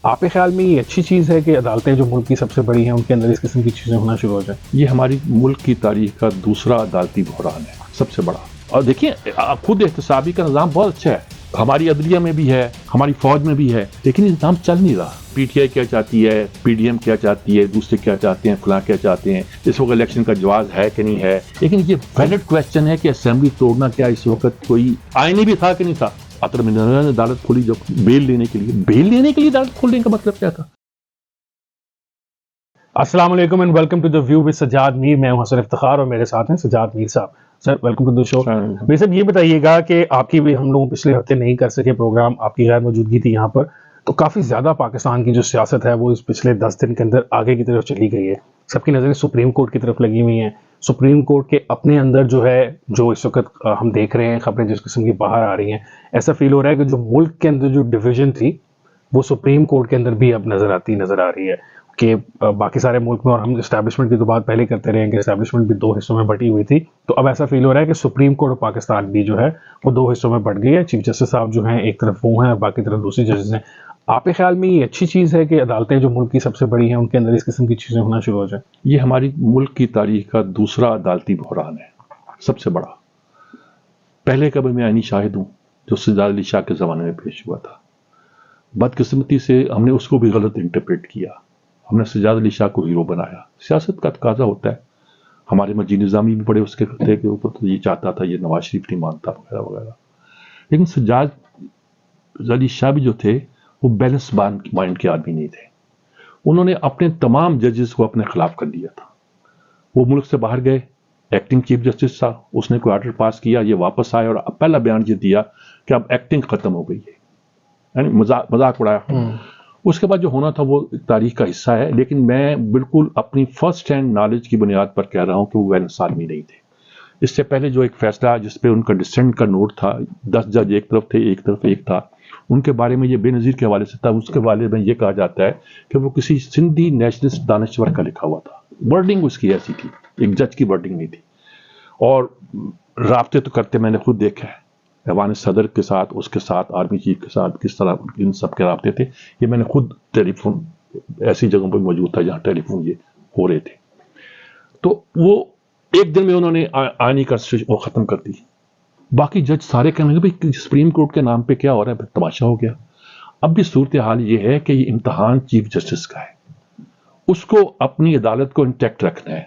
آپ کے خیال میں یہ اچھی چیز ہے کہ عدالتیں جو ملک کی سب سے بڑی ہیں ان کے اندر اس قسم کی چیزیں ہونا شروع ہو جائیں؟ یہ ہماری ملک کی تاریخ کا دوسرا عدالتی بحران ہے، سب سے بڑا۔ اور دیکھیں خود احتسابی کا نظام بہت اچھا ہے، ہماری عدلیہ میں بھی ہے، ہماری فوج میں بھی ہے، لیکن یہ نظام چل نہیں رہا۔ پی ٹی آئی کیا چاہتی ہے، پی ڈی ایم کیا چاہتی ہے، دوسرے کیا چاہتے ہیں، فلاں کیا چاہتے ہیں، اس وقت الیکشن کا جواز ہے کہ نہیں ہے۔ لیکن یہ ویلڈ کویسچن ہے کہ اسمبلی توڑنا کیا اس وقت کوئی آئینی بھی تھا کہ نہیں تھا؟ اطہر من النار نے عدالت کھولی جب بیل لینے کے لیے عدالت کھولنے کا مطلب کیا تھا؟ السلام علیکم and welcome to the view with Sajjad Mir. میں ہوں حسن افتخار اور میرے ساتھ ہیں سجاد میر صاحب۔ سر ویلکم ٹو دی شو۔ میر صاحب یہ بتائیے گا کہ آپ کی بھی ہم لوگ پچھلے ہفتے نہیں کر سکے پروگرام، آپ کی غیر موجودگی تھی یہاں پر، تو کافی زیادہ پاکستان کی جو سیاست ہے وہ اس پچھلے 10 دن کے اندر آگے کی طرف چلی گئی ہے۔ سب کی نظریں سپریم کورٹ کی طرف لگی ہوئی ہیں۔ سپریم کورٹ کے اپنے اندر جو ہے جو اس وقت ہم دیکھ رہے ہیں خبریں جس قسم کی باہر آ رہی ہیں، ایسا فیل ہو رہا ہے کہ جو ملک کے اندر جو ڈویژن تھی وہ سپریم کورٹ کے اندر بھی اب نظر آ رہی ہے کہ باقی سارے ملک میں، اور ہم اسٹیبلشمنٹ کی تو بات پہلے کرتے رہے ہیں کہ اسٹیبلشمنٹ بھی 2 حصوں میں بٹی ہوئی تھی، تو اب ایسا فیل ہو رہا ہے کہ سپریم کورٹ آف پاکستان بھی جو ہے وہ 2 حصوں میں بٹ گئی ہے۔ چیف جسٹس صاحب جو ہیں ایک طرف وہ ہیں اور باقی طرف دوسری ججز ہیں۔ آپ کے خیال میں یہ اچھی چیز ہے کہ عدالتیں جو ملک کی سب سے بڑی ہیں ان کے اندر اس قسم کی چیزیں ہونا شروع ہو جائیں؟ یہ ہماری ملک کی تاریخ کا دوسرا عدالتی بحران ہے، سب سے بڑا۔ پہلے کا بھی میں عینی شاہد ہوں جو سجاد علی شاہ کے زمانے میں پیش ہوا تھا۔ بدقسمتی سے ہم نے اس کو بھی غلط انٹرپریٹ کیا، ہم نے سجاد علی شاہ کو ہیرو بنایا۔ سیاست کا تقاضا ہوتا ہے، ہمارے مجید نظامی بھی پڑے اس کے خطے کے اوپر، تو یہ چاہتا تھا، یہ نواز شریف نہیں مانتا وغیرہ وغیرہ۔ لیکن سجاد علی شاہ بھی جو تھے وہ بیلنس مائنڈ کے آدمی نہیں تھے۔ انہوں نے اپنے تمام ججز کو اپنے خلاف کر دیا تھا۔ وہ ملک سے باہر گئے، ایکٹنگ چیف جسٹس تھا، اس نے کوئی آرڈر پاس کیا، یہ واپس آئے اور پہلا بیان یہ دیا کہ اب ایکٹنگ ختم ہو گئی ہے، یعنی مذاق اڑایا۔ اس کے بعد جو ہونا تھا وہ تاریخ کا حصہ ہے، لیکن میں بالکل اپنی فرسٹ ہینڈ نالج کی بنیاد پر کہہ رہا ہوں کہ وہ بیلنس آدمی نہیں تھے۔ اس سے پہلے جو ایک فیصلہ جس پہ ان کا ڈسینٹ کا نوٹ تھا، 10 جج ایک طرف تھے، ایک طرف ایک تھا، ان کے بارے میں یہ بے نظیر کے حوالے سے تھا۔ اس کے بارے میں یہ کہا جاتا ہے کہ وہ کسی سندھی نیشنلسٹ دانشور کا لکھا ہوا تھا، ورڈنگ اس کی ایسی تھی، ایک جج کی ورڈنگ نہیں تھی۔ اور رابطے تو کرتے میں نے خود دیکھا ہے، ایوان صدر کے ساتھ، اس کے ساتھ آرمی چیف کے ساتھ کس طرح ان سب کے رابطے تھے، یہ میں نے خود ٹیلی فون ایسی جگہوں پہ موجود تھا جہاں ٹیلی فون یہ ہو رہے تھے۔ تو وہ ایک دن میں انہوں نے آئینی کنسٹیٹیوشن وہ ختم کر دی۔ باقی جج سارے کہنے لگے بھائی سپریم کورٹ کے نام پہ کیا ہو رہا ہے، تماشا ہو گیا۔ اب بھی صورتحال یہ ہے کہ یہ امتحان چیف جسٹس کا ہے، اس کو اپنی عدالت کو انٹیکٹ رکھنا ہے،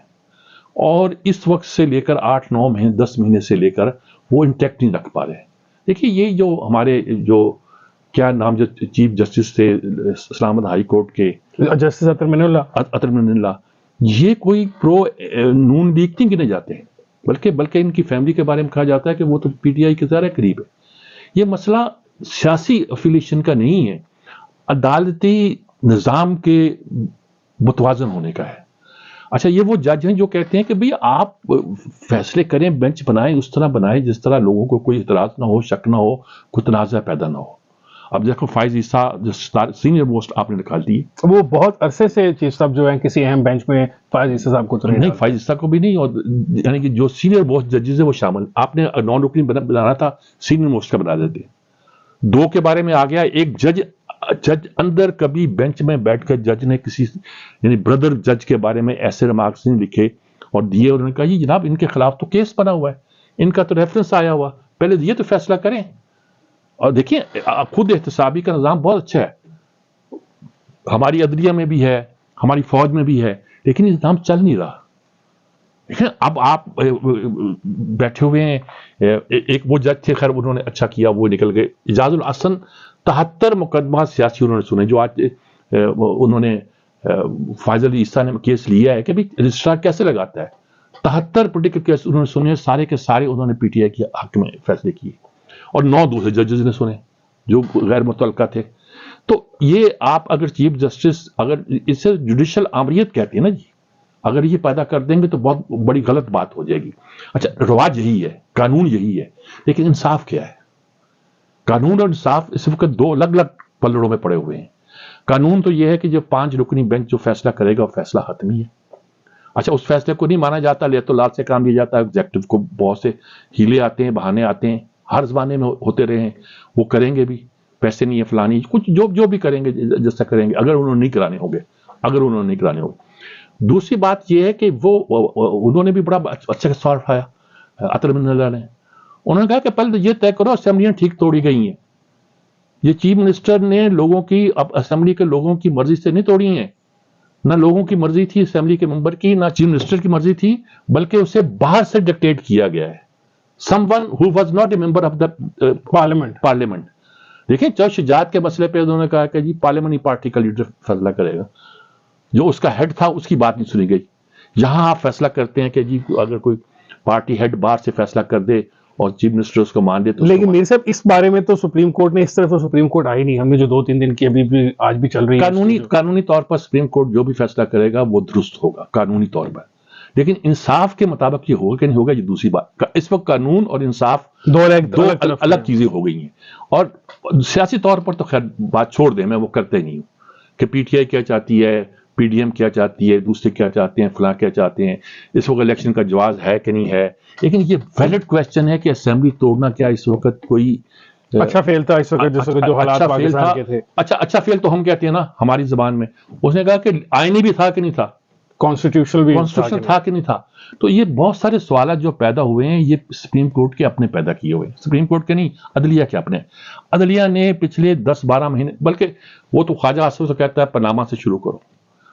اور اس وقت سے لے کر 8-9 مہینے 10 مہینے سے لے کر وہ انٹیکٹ نہیں رکھ پا رہے۔ دیکھیے یہ جو ہمارے جو کیا نام جو چیف جسٹس تھے اسلام آباد ہائی کورٹ کے، جسٹس اطہر من اللہ، یہ کوئی پرو نون لیگ نہیں گنے جاتے ہیں، بلکہ ان کی فیملی کے بارے میں کہا جاتا ہے کہ وہ تو پی ٹی آئی کے زیادہ قریب ہے۔ یہ مسئلہ سیاسی افیلیشن کا نہیں ہے، عدالتی نظام کے متوازن ہونے کا ہے۔ اچھا یہ وہ جج ہیں جو کہتے ہیں کہ بھئی آپ فیصلے کریں، بینچ بنائیں، اس طرح بنائیں جس طرح لوگوں کو کوئی اعتراض نہ ہو، شک نہ ہو، کوئی تنازع پیدا نہ ہو۔ اب دیکھو فائز عیسیٰ جو سینئر موسٹ آپ نے نکال دی، وہ بہت عرصے سے چیف صاحب جو ہیں کسی اہم بینچ میں فائز عیسیٰ صاحب کو تو نہیں، فائز عیسیٰ کو بھی نہیں، اور یعنی کہ جو سینئر موسٹ ججز ہیں وہ شامل، آپ نے نان رکنی بنانا تھا، سینئر موسٹ کا بنا دیتے۔ 2 کے بارے میں آ گیا، ایک جج اندر کبھی بینچ میں بیٹھ کر جج نے کسی یعنی بردر جج کے بارے میں ایسے ریمارکس نہیں لکھے اور دیے، انہوں نے کہا یہ جناب ان کے خلاف تو کیس بنا ہوا ہے، ان کا تو ریفرنس آیا ہوا، پہلے یہ تو فیصلہ کریں۔ اور دیکھیں خود احتسابی کا نظام بہت اچھا ہے، ہماری عدلیہ میں بھی ہے، ہماری فوج میں بھی ہے، لیکن یہ نظام چل نہیں رہا۔ دیکھیں اب آپ بیٹھے ہوئے ہیں، ایک وہ جج تھے، خیر انہوں نے اچھا کیا، وہ نکل گئے، اعجاز الحسن 73 مقدمات سیاسی انہوں نے سنے، جو آج انہوں نے فائز علی عیسیٰ نے کیس لیا ہے کہ بھی رجسٹرار کیسے لگاتا ہے، 73 پولیٹیکل کیس انہوں نے سنے، سارے کے سارے انہوں نے پی ٹی آئی کے حق میں فیصلے کیے، اور 9 دوسرے ججز نے سنے جو غیر متعلقہ تھے۔ تو یہ آپ اگر چیف جسٹس، اگر اسے جوڈیشل آمریت کہتے ہیں نا جی، اگر یہ پیدا کر دیں گے تو بہت بڑی غلط بات ہو جائے گی۔ اچھا رواج یہی ہے، قانون یہی ہے، لیکن انصاف کیا ہے؟ قانون اور انصاف اس وقت 2 الگ الگ پلڑوں میں پڑے ہوئے ہیں۔ قانون تو یہ ہے کہ جو 5 رکنی بینچ جو فیصلہ کرے گا وہ فیصلہ حتمی ہے۔ اچھا اس فیصلے کو نہیں مانا جاتا، لیت و لات سے کام لیا جاتا ہے، ایگزیکٹو کو بہت سے ہیلے آتے ہیں، بہانے آتے ہیں، ہر زمانے میں ہوتے رہے ہیں، وہ کریں گے بھی۔ پیسے نہیں ہے فلانی کچھ جو بھی کریں گے جیسا کریں گے اگر انہوں نے نہیں کرانے ہوگے. دوسری بات یہ ہے کہ انہوں نے بھی بڑا اچھا سوال اٹھایا عطر بن اللہ نے. انہوں نے کہا کہ پہلے یہ طے کرو اسمبلیاں ٹھیک توڑی گئی ہیں. یہ چیف منسٹر نے اسمبلی کے لوگوں کی مرضی سے نہیں توڑی ہیں. نہ لوگوں کی مرضی تھی اسمبلی کے ممبر کی, نہ چیف منسٹر کی مرضی تھی, بلکہ اسے باہر سے ڈکٹیٹ کیا گیا ہے. someone who was not a member of the parliament. دیکھیں چرچ شجاعت کے مسئلے پہ انہوں نے کہا کہ جی پارلیمنٹری پارٹی کا لیڈر فیصلہ کرے گا. جو اس کا ہیڈ تھا اس کی بات نہیں سنی گئی. یہاں آپ فیصلہ کرتے ہیں کہ جی اگر کوئی پارٹی ہیڈ باہر سے فیصلہ کر دے اور چیف منسٹر اس کو مان دے تو. لیکن میرے صاحب اس بارے میں تو سپریم کورٹ نے اس طرف تو سپریم کورٹ آئی نہیں. ہم نے جو 2-3 دن کی ابھی بھی آج بھی چل رہی ہے قانونی طور پر سپریم کورٹ جو بھی فیصلہ کرے گا وہ درست ہوگا قانونی طور پر, لیکن انصاف کے مطابق یہ ہوگا کہ نہیں ہوگا یہ دوسری بات. اس وقت قانون اور انصاف دو الگ چیزیں ہو گئی ہیں. اور سیاسی طور پر تو خیر بات چھوڑ دیں, میں وہ کرتے نہیں ہوں کہ پی ٹی آئی کیا چاہتی ہے, پی ڈی ایم کیا چاہتی ہے, دوسرے کیا چاہتے ہیں, فلاں کیا چاہتے ہیں, اس وقت الیکشن کا جواز ہے کہ نہیں ہے. لیکن یہ ویلڈ کویسچن ہے کہ اسمبلی توڑنا کیا اس وقت کوئی اچھا فیل تھا اس وقت جس وقت جو حالات پاکستان کے تھے. اچھا فیل تو ہم کہتے ہیں نا ہماری زبان میں. اس نے کہا کہ آئینی بھی تھا کہ نہیں تھا, کانسٹیٹیوشنل تھا کہ نہیں تھا. تو یہ بہت سارے سوالات جو پیدا ہوئے ہیں یہ سپریم کورٹ کے اپنے پیدا کیے ہوئے ہیں. سپریم کورٹ کے نہیں, عدلیہ کے اپنے. عدلیہ نے پچھلے 10-12 مہینے, بلکہ وہ تو خواجہ آصف سے کہتا ہے پاناما سے شروع کرو.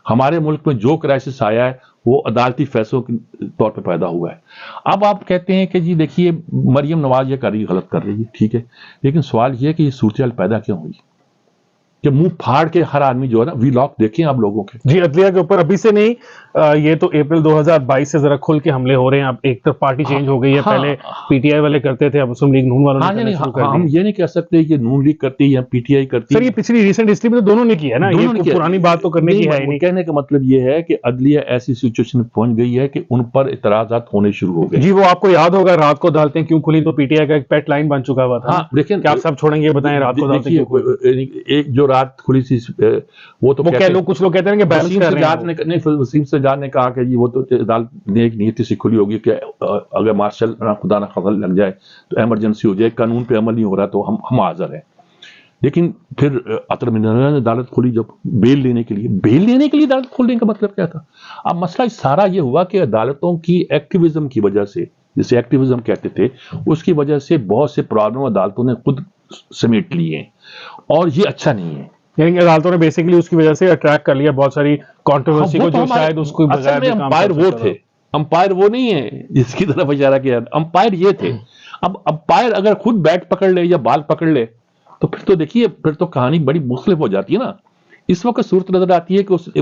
ہمارے ملک میں جو کرائسس آیا ہے وہ عدالتی فیصلوں کے طور پہ پیدا ہوا ہے. اب آپ کہتے ہیں کہ جی دیکھیے مریم نواز یہ غلط کر رہی ہے, ٹھیک ہے, لیکن سوال یہ ہے کہ یہ صورتحال پیدا کیوں ہوئی کہ منہ پھاڑ کے ہر آدمی جو ہے نا وی لاک دیکھیں آپ لوگوں کے. جی عدلیہ کے اوپر ابھی سے نہیں, یہ تو اپریل 2022 سے ذرا کھل کے حملے ہو رہے ہیں. اب ایک طرف پارٹی چینج ہو گئی ہے, پہلے پی ٹی آئی والے کرتے تھے, اب مسلم لیگ نون والوں نے شروع کر دیا. ہم یہ نہیں کہہ سکتے کہ نون لیگ کرتی ہے یا پی ٹی آئی کرتی ہے. سر یہ پچھلی ریسنٹ ہسٹری میں تو دونوں نے کیا ہے نا, یہ پرانی بات تو کرنے کی ہے نہیں. کہنے کا مطلب یہ ہے کہ عدلیہ ایسی سچویشن میں پہنچ گئی ہے کہ ان پر اعتراضات ہونے شروع ہو گئے. جی وہ آپ کو یاد ہوگا رات کو عدالتیں کیوں کھلی, تو پی ٹی آئی کا ایک پیٹ لائن بن چکا ہوا تھا. لیکن آپ سب چھوڑیں گے بتائیں رات کو عدالتیں کیوں کھلی. ایک جو رات کھلی تھی وہ تو کچھ لوگ کہتے ہیں کہ وسیم سجاد نے کہا کہ جی وہ تو عدالت نے ایک نیتی سے کھلی ہوگی کہ اگر مارشل خدا نہ خطر لگ جائے تو ایمرجنسی ہو جائے, قانون پہ عمل نہیں ہو رہا تو ہم حاضر ہیں. لیکن پھر عطر بن اللہ نے عدالت کھولی جب بیل لینے کے لیے عدالت کھولنے کا مطلب کیا تھا. اب مسئلہ سارا یہ ہوا کہ عدالتوں کی ایکٹیویزم کی وجہ سے, جسے ایکٹیویزم کہتے تھے, اس کی وجہ سے بہت سے پرابلم عدالتوں نے خود سمیٹ لیے ہیں اور یہ اچھا نہیں ہے. یعنی عدالتوں نے بیسیکلی اس کی وجہ سے اٹریکٹ کر لیا بہت ساری کنٹروورسی کو, جو شاید اس کو بغیر بھی کام امپائر وہ تھے. امپائر وہ نہیں ہے جس کی طرف اشارہ کیا, امپائر یہ تھے. اب امپائر اگر خود بیٹ پکڑ لے یا بال پکڑ لے تو پھر تو دیکھیے پھر تو کہانی بڑی مختلف ہو جاتی ہے نا. اس وقت صورت نظر آتی ہے کہ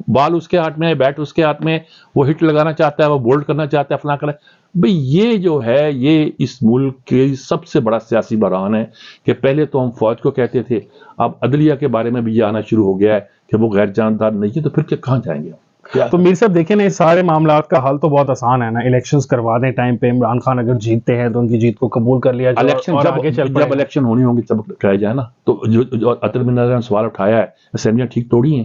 بال اس کے ہاتھ میں ہے, بیٹ اس کے ہاتھ میں, وہ ہٹ لگانا چاہتا ہے, وہ بولڈ کرنا چاہتا ہے, فلاں کرنا. بھئی یہ جو ہے یہ اس ملک کے سب سے بڑا سیاسی بحران ہے کہ پہلے تو ہم فوج کو کہتے تھے, اب عدلیہ کے بارے میں بھی یہ آنا شروع ہو گیا ہے کہ وہ غیر جاندار نہیں ہے, تو پھر کہاں جائیں گے. تو میر صاحب دیکھیں نا, اس سارے معاملات کا حل تو بہت آسان ہے نا, الیکشنز کروا دیں ٹائم پہ. عمران خان اگر جیتتے ہیں تو ان کی جیت کو قبول کر لیا جائے, جب الیکشن ہونی ہوں گی تب کہا جائے نا. تو جو عطر بن اللہ نے سوال اٹھایا ہے اسمبلیاں ٹھیک توڑی ہیں,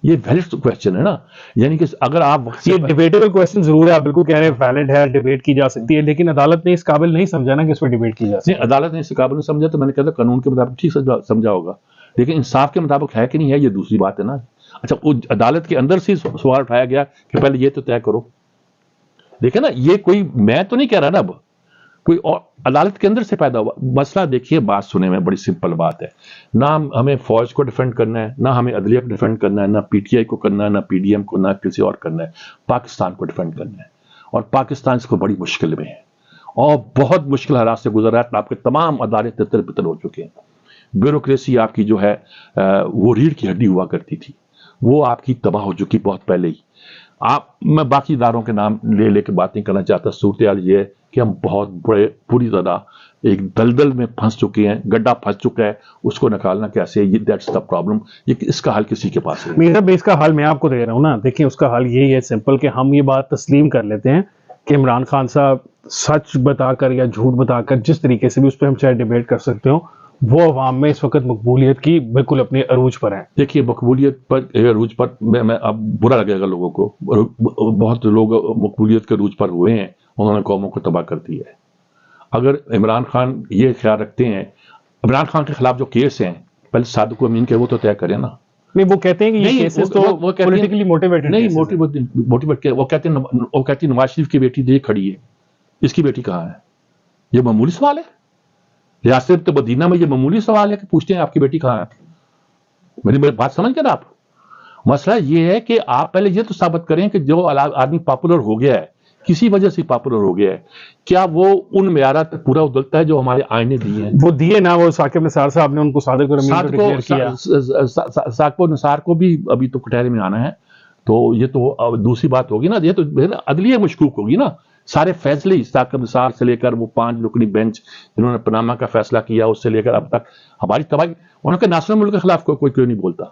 یہ ویلڈ کویسچن ہے نا. یعنی کہ اگر آپ یہ ڈیبیٹیبل کویسچن ضرور ہے, آپ بالکل کہہ رہے ہیں ویلڈ ہے, ڈیبیٹ کی جا سکتی ہے, لیکن عدالت نے اس قابل نہیں سمجھا نا کہ اس پہ ڈیبیٹ کی جا سکتی. عدالت نے اس قابل نہیں سمجھا تو میں نے کہا قانون کے مطابق ٹھیک سمجھا ہوگا, لیکن انصاف کے مطابق ہے کہ نہیں ہے یہ دوسری بات ہے نا. اچھا عدالت کے اندر سے سوال اٹھایا گیا کہ پہلے یہ تو طے کرو. دیکھیں نا یہ کوئی میں تو نہیں کہہ رہا نا, اب کوئی اور عدالت کے اندر سے پیدا ہوا مسئلہ. دیکھیے بات سنے میں بڑی سمپل بات ہے, نہ ہمیں فوج کو ڈیفینڈ کرنا ہے, نہ ہمیں عدلیہ کو ڈیفینڈ کرنا ہے, نہ پی ٹی آئی کو کرنا ہے, نہ پی ڈی ایم کو, نہ کسی اور کرنا ہے. پاکستان کو ڈیفینڈ کرنا ہے, اور پاکستان اس کو بڑی مشکل میں ہے اور بہت مشکل حالات سے گزر رہا ہے. آپ کے تمام ادارے تتر بتر ہو چکے ہیں. بیوروکریسی آپ کی جو ہے وہ ریڑھ کی ہڈی ہوا کرتی تھی, وہ آپ کی تباہ ہو چکی بہت پہلے ہی. میں باقی اداروں کے نام لے کے بات نہیں کرنا چاہتا. صورتحال یہ ہے کہ ہم بہت بڑے پوری طرح ایک دلدل میں پھنس چکے ہیں, گڈھا پھنس چکا ہے, اس کو نکالنا کیسے, دیٹس دا پرابلم. اس کا حل کسی کے پاس ہے. میرا اس کا حل میں آپ کو دے رہا ہوں نا. دیکھیں اس کا حل یہی ہے سمپل, کہ ہم یہ بات تسلیم کر لیتے ہیں کہ عمران خان صاحب سچ بتا کر یا جھوٹ بتا کر جس طریقے سے بھی اس پہ ہم چاہے ڈیبیٹ کر سکتے ہوں, وہ عوام میں اس وقت مقبولیت کی بالکل اپنے عروج پر ہیں. دیکھیے مقبولیت پر عروج پر میں اب برا لگے گا لوگوں کو, بہت لوگ مقبولیت کے عروج پر ہوئے ہیں, انہوں نے قوموں کو تباہ کر دیا ہے. اگر عمران خان یہ خیال رکھتے ہیں عمران خان کے خلاف جو کیس ہیں پہلے صادق امین کے وہ تو طے کریں نا. نہیں وہ کہتے ہیں کہ یہ کیسز تو پولیٹیکلی موٹیویٹڈ نہیں, موٹیویٹ وہ کہتے ہیں نواز شریف کی بیٹی دیکھ کھڑی ہے, اس کی بیٹی کہاں ہے؟ یہ معمولی سوال ہے. ریاست مدینہ میں یہ معمولی سوال ہے کہ پوچھتے ہیں آپ کی بیٹی کہاں ہے. میری بات سمجھ کر آپ, مسئلہ یہ ہے کہ آپ پہلے یہ تو ثابت کریں کہ جو آدمی پاپولر ہو گیا ہے, کسی وجہ سے پاپولر ہو گیا ہے, کیا وہ ان معیارات تک پورا ادلتا ہے جو ہمارے آئین نے دیے ہیں؟ وہ دیے نا, وہ ثاقب نثار صاحب نے ان کو صادق اور امین کو ڈکلیئر کیا. ثاقب نثار کو بھی ابھی تو کٹہرے میں آنا ہے, تو یہ تو دوسری بات ہوگی نا, یہ تو عدلیہ مشکوک ہوگی نا. سارے فیصلے ثاقب نثار سے لے کر وہ 5 رکنی بینچ جنہوں نے پاناما کا فیصلہ کیا اس سے لے کر اب تک ہماری تباہی, انہوں نے ناصر ملک کے خلاف کوئی کیوں نہیں بولتا؟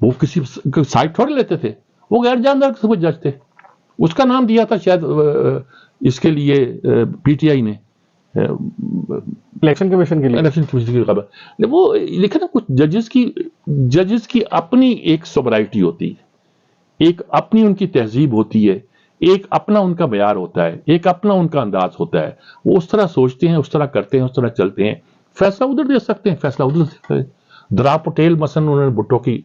وہ کسی سائٹ تھوڑے لیتے تھے, وہ غیر جاندار قسم کے جج تھے. اس کا نام دیا تھا شاید اس کے لیے پی ٹی آئی نے الیکشن کمیشن کے لیے خبر. وہ لیکن کچھ ججز کی اپنی ایک سوبرائٹی ہوتی ہے, ایک اپنی ان کی تہذیب ہوتی ہے, ایک اپنا ان کا معیار ہوتا ہے, ایک اپنا ان کا انداز ہوتا ہے. وہ اس طرح سوچتے ہیں, اس طرح کرتے ہیں, اس طرح چلتے ہیں. فیصلہ ادھر دے سکتے ہیں, فیصلہ ادھر دے سکتے ہیں. درا پٹیل مثلا انہوں نے بھٹو کی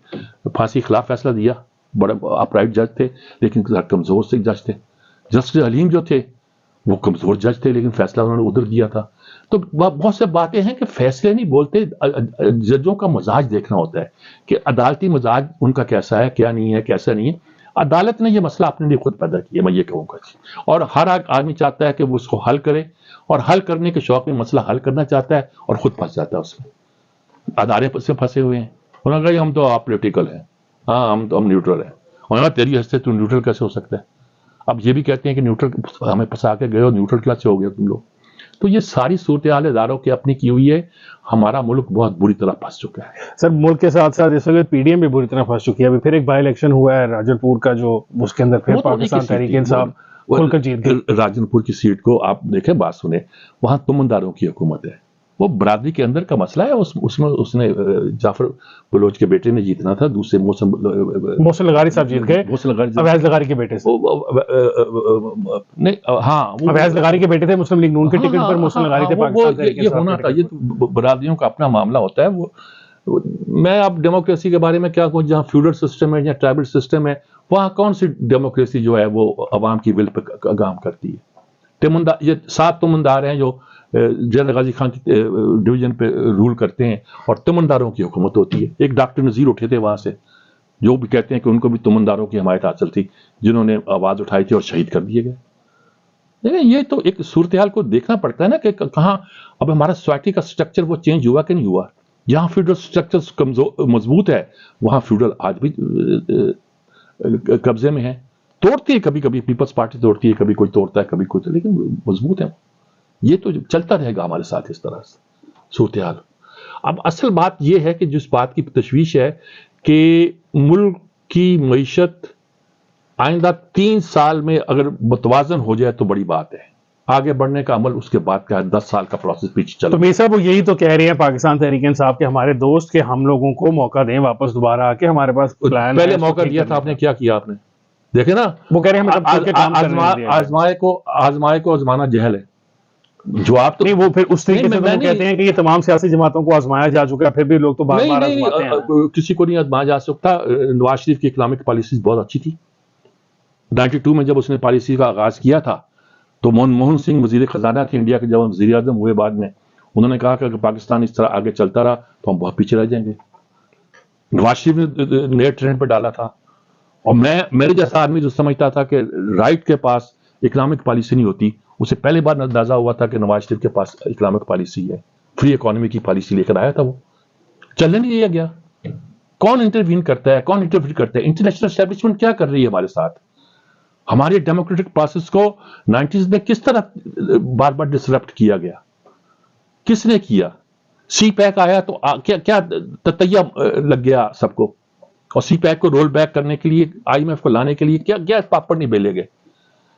پھانسی کے خلاف فیصلہ دیا, بڑے اپرائٹ جج تھے لیکن کمزور سے جج تھے. جسٹس حلیم جو تھے وہ کمزور جج تھے لیکن فیصلہ انہوں نے ادھر دیا تھا. تو بہت سے باتیں ہیں کہ فیصلے نہیں بولتے, ججوں کا مزاج دیکھنا ہوتا ہے کہ عدالتی مزاج ان کا کیسا ہے, کیا نہیں ہے, کیسا نہیں ہے. عدالت نے یہ مسئلہ اپنے لیے خود پیدا کیا, میں یہ کہوں گا, اور ہر آدمی چاہتا ہے کہ وہ اس کو حل کرے, اور حل کرنے کے شوق میں مسئلہ حل کرنا چاہتا ہے اور خود پھنس جاتا ہے اس میں. ادارے سے پھنسے ہوئے ہیں, انہوں نے کہا ہم تو آپ پولیٹیکل ہیں, ہاں ہم نیوٹرل ہیں. انہوں نے کہا تیری حیثیت تو نیوٹرل کیسے ہو سکتا ہے؟ اب یہ بھی کہتے ہیں کہ نیوٹرل ہمیں پھنسا کے گئے اور نیوٹرل کیسے ہو گیا تم لوگ. تو یہ ساری صورتحال اداروں کی اپنی کی ہوئی ہے. ہمارا ملک بہت بری طرح پھنس چکا ہے سر. ملک کے ساتھ ساتھ اس وقت پی ڈی ایم بھی بری طرح پھنس چکی ہے. ابھی پھر ایک بائی الیکشن ہوا ہے راجن پور کا, جو اس کے اندر پھر پاکستان تحریک انصاف کھل کر جیت گئی. راجن پور کی سیٹ کو آپ دیکھیں, بات سنیں, وہاں تمنداروں کی حکومت ہے, وہ برادری کے اندر کا مسئلہ ہے. اس نے جعفر بلوچ کے بیٹے نے جیتنا تھا, دوسرے محسن لغاری صاحب جیت گئے, اویس لغاری کے بیٹے سے. ہاں اویس لغاری کے بیٹے تھے, مسلم لیگ نون کے ٹکٹ پر محسن لغاری تھے پاکستان تحریک انصاف. یہ ہونا تھا, یہ برادریوں کا اپنا معاملہ ہوتا ہے. وہ میں اب ڈیموکریسی کے بارے میں کیا کہوں, جہاں فیوڈل سسٹم ہے یا ٹرائبل سسٹم ہے, وہاں کون سی ڈیموکریسی جو ہے وہ عوام کی ول پہ کام کرتی ہے؟ یہ 7 تمندار ہیں جو جنرل غازی خان کی ڈویژن پہ رول کرتے ہیں, اور تمنداروں کی حکومت ہوتی ہے. ایک ڈاکٹر نذیر اٹھے تھے وہاں سے, جو بھی کہتے ہیں کہ ان کو بھی تمنداروں کی حمایت حاصل تھی, جنہوں نے آواز اٹھائی تھی اور شہید کر دیے گئے. لیکن یہ تو ایک صورتحال کو دیکھنا پڑتا ہے نا کہ کہاں اب ہمارا سوسائٹی کا سٹرکچر وہ چینج ہوا کہ نہیں ہوا. جہاں فیوڈل سٹرکچر مضبوط ہے وہاں فیوڈل آج بھی قبضے میں ہے. توڑتی ہے کبھی کبھی, پیپلز پارٹی توڑتی ہے, کبھی کوئی توڑتا ہے, کبھی کوئی, لیکن مضبوط ہے. یہ تو چلتا رہے گا ہمارے ساتھ اس طرح سے صورتحال. اب اصل بات یہ ہے کہ جس بات کی تشویش ہے کہ ملک کی معیشت آئندہ 3 سال میں اگر متوازن ہو جائے تو بڑی بات ہے. آگے بڑھنے کا عمل اس کے بعد کا 10 سال کا پروسیس پیچھے چل رہا ہے. تو میر صاحب وہ یہی تو کہہ رہے ہیں پاکستان تحریک انصاف کے ہمارے دوست کہ ہم لوگوں کو موقع دیں واپس دوبارہ آ کے, ہمارے پاس پلان پہلے موقع دیا تھا, آپ نے کیا کیا؟ آپ نے دیکھے نا, وہ کہہ رہے ہیں آزمائے کو آزمانا جہل ہے. جواب تو نہیں, وہ پھر اس طریقے سے وہ کہتے ہیں کہ یہ تمام سیاسی جماعتوں کو آزمایا جا چکا ہے, پھر بھی لوگ تو بار بار آزماتے ہیں. کسی کو نہیں آزمایا جا سکتا. نواز شریف کی اکنامک پالیسیز بہت اچھی تھی. 92 میں جب اس نے پالیسی کا آغاز کیا تھا تو منموہن سنگھ وزیر خزانہ تھے انڈیا کے, جب وزیر اعظم ہوئے بعد میں, انہوں نے کہا کہ اگر پاکستان اس طرح آگے چلتا رہا تو ہم بہت پیچھے رہ جائیں گے. نواز شریف نے نئے ٹرینڈ پہ ڈالا تھا, اور میرے جیسا آدمی جو سمجھتا تھا کہ رائٹ کے پاس اکنامک پالیسی نہیں ہوتی, اسے پہلے بار اندازہ ہوا تھا کہ نواز شریف کے پاس اکنامک پالیسی ہے. فری اکانومی کی پالیسی لے کر آیا تھا, وہ چلنے نہیں دیا گیا. کون انٹروین کرتا ہے, کون انٹرفیئر کرتا ہے؟ انٹرنیشنل اسٹیبلشمنٹ کیا کر رہی ہے ہمارے ساتھ؟ ہمارے ڈیموکریٹک پروسیس کو 90s میں کس طرح بار بار ڈسرپٹ کیا گیا؟ کس نے کیا؟ سی پیک آیا تو کیا تتیہ لگ گیا سب کو, اور سی پیک کو رول بیک کرنے کے لیے, IMF کو لانے کے لیے کیا پاپڑ نہیں بیلے گئے.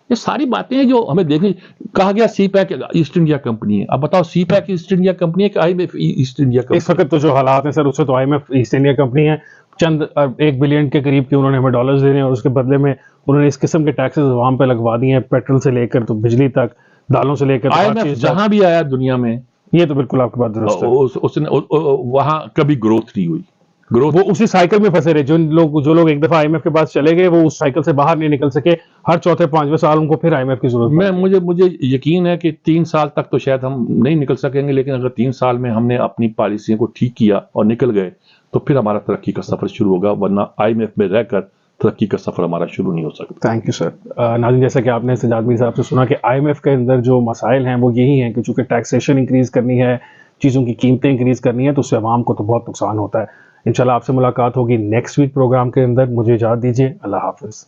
یہ ساری باتیں ہیں جو ہمیں دیکھنی. کہا گیا سی پیک ایسٹ انڈیا کمپنی ہے. اب بتاؤ سی پیک ایسٹ انڈیا کمپنی ہے کہ IMF ایسٹ انڈیا کمپنی؟ اس وقت تو جو حالات ہیں سر, اس سے تو IMF ایسٹ انڈیا کمپنی ہے. چند 1 بلین کے قریب کی انہوں نے ہمیں ڈالرز دینے, اور اس کے بدلے میں انہوں نے اس قسم کے ٹیکسز عوام پہ لگوا دیے ہیں, پیٹرول سے لے کر تو بجلی تک, دالوں سے لے کر. IMF جہاں بھی آیا دنیا میں یہ تو بالکل آپ کی بات درست ہے. وہاں کبھی گروتھ نہیں ہوئی. وہ اسی سائیکل میں پھنسے رہے. جو لوگ ایک دفعہ IMF کے پاس چلے گئے وہ اس سائیکل سے باہر نہیں نکل سکے. ہر چوتھے پانچویں سال ان کو پھر IMF کی ضرورت ہے. مجھے یقین ہے کہ 3 سال تک تو شاید ہم نہیں نکل سکیں گے، لیکن اگر 3 سال میں ہم نے اپنی پالیسیوں کو ٹھیک کیا اور نکل گئے تو پھر ہمارا ترقی کا سفر شروع ہوگا، ورنہ IMF میں رہ کر ترقی کا سفر ہمارا شروع نہیں ہو سکتا. Thank you sir. ناظرین، جیسا کہ آپ نے سجاد میر صاحب سے سنا کہ IMF کے اندر جو مسائل ہیں وہ یہی ہیں کہ چونکہ ٹیکسیشن انکریز کرنی ہے، چیزوں کی قیمتیں انکریز کرنی ہے، تو اس سے عوام کو تو بہت نقصان ہوتا ہے. انشاءاللہ آپ سے ملاقات ہوگی نیکسٹ ویک پروگرام کے اندر. مجھے اجازت دیجیے. اللہ حافظ.